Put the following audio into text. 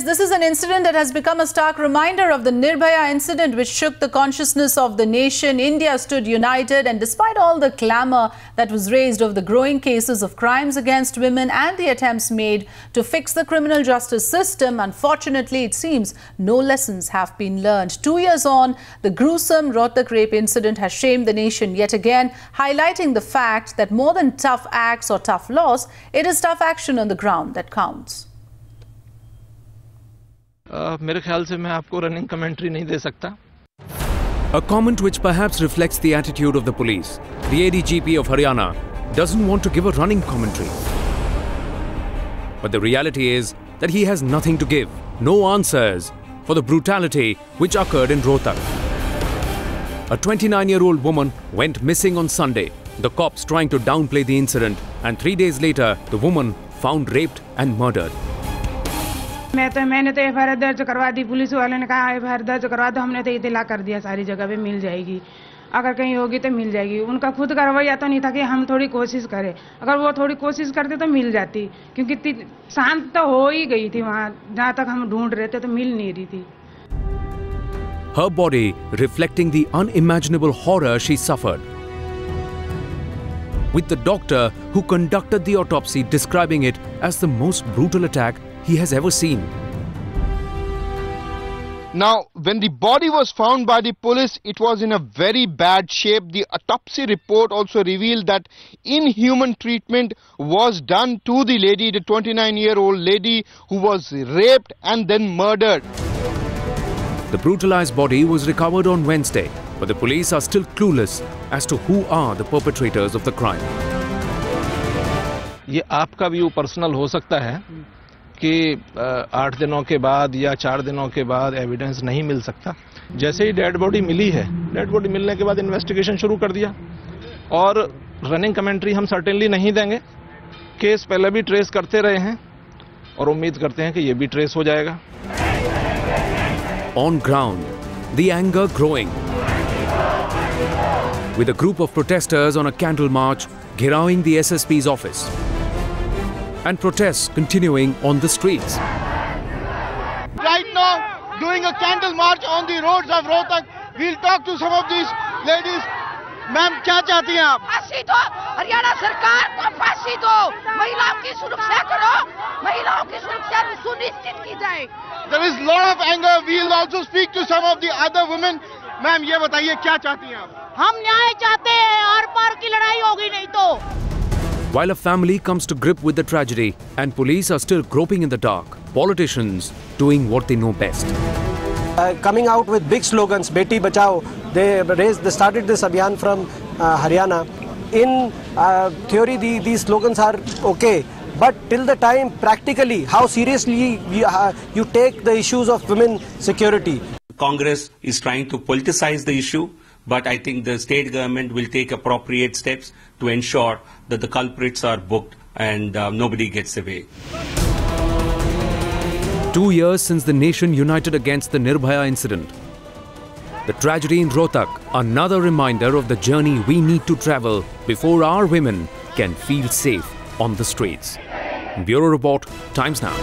This is an incident that has become a stark reminder of the Nirbhaya incident which shook the consciousness of the nation. India stood united, and despite all the clamour that was raised over the growing cases of crimes against women and the attempts made to fix the criminal justice system, unfortunately it seems no lessons have been learned. 2 years on, the gruesome Rohtak rape incident has shamed the nation yet again, highlighting the fact that more than tough acts or tough laws, it is tough action on the ground that counts. मेरे ख्याल से मैं आपको running commentary नहीं दे सकता. A comment which perhaps reflects the attitude of the police. The ADGP of Haryana doesn't want to give a running commentary. But the reality is that he has nothing to give, no answers for the brutality which occurred in Rohtak. A 29-year-old woman went missing on Sunday. The cops trying to downplay the incident, and 3 days later, the woman found raped and murdered. मैंने तो FIR दर्ज करवा दी. Police वाले ने कहा FIR दर्ज करवा दो. हमने तो इतला कर दिया सारी जगह पे, मिल जाएगी, अगर कहीं होगी तो मिल जाएगी. उनका खुद का रवैया तो नहीं था कि हम थोड़ी कोशिश करें. अगर वो थोड़ी कोशिश करते तो मिल जाती, क्योंकि शांत तो हो ही गई थी वहाँ. जहाँ तक हम ढूंढ रहे थे तो मिल नहीं रही थी. Her body reflecting the unimaginable horror she suffered, with the doctor who conducted the autopsy describing it as the most brutal attack he has ever seen. Now, when the body was found by the police, it was in a very bad shape. The autopsy report also revealed that inhuman treatment was done to the lady, the 29-year-old lady who was raped and then murdered. The brutalized body was recovered on Wednesday, but the police are still clueless as to who are the perpetrators of the crime. ये आपका view personal हो सकता है कि 8 दिनों के बाद या 4 दिनों के बाद एविडेंस नहीं मिल सकता. जैसे ही डेड बॉडी मिली है, डेड बॉडी मिलने के बाद इन्वेस्टिगेशन शुरू कर दिया, और रनिंग कमेंट्री हम सर्टेनली नहीं देंगे. केस पहले भी ट्रेस करते रहे हैं और उम्मीद करते हैं कि ये भी ट्रेस हो जाएगा. On ground, the anger growing, with a group of protesters on a candle march ghirawing the SSP's office, and protests continuing on the streets. Right now, doing a candle march on the roads of Rohtak. We'll talk to some of these ladies. Ma'am, क्या चाहती हैं आप? फांसी दो, हरियाणा सरकार को फांसी दो. महिलाओं की सुरक्षा करो, महिलाओं की सुरक्षा सुनिश्चित की जाए. There is lot of anger. We'll also speak to some of the other women. Ma'am, ये बताइए क्या चाहती हैं आप? हम न्याय चाहते हैं, आर पार की लड़ाई होगी नहीं तो. While a family comes to grip with the tragedy and police are still groping in the dark, politicians doing what they know best. Coming out with big slogans, Beti Bachao, they started this abhiyan from Haryana. In theory, these slogans are okay, but till the time practically, how seriously you take the issues of women security. Congress is trying to politicize the issue, but I think the state government will take appropriate steps to ensure that the culprits are booked and nobody gets away. 2 years since the nation united against the Nirbhaya incident. The tragedy in Rohtak, another reminder of the journey we need to travel before our women can feel safe on the streets. Bureau Report, Times Now.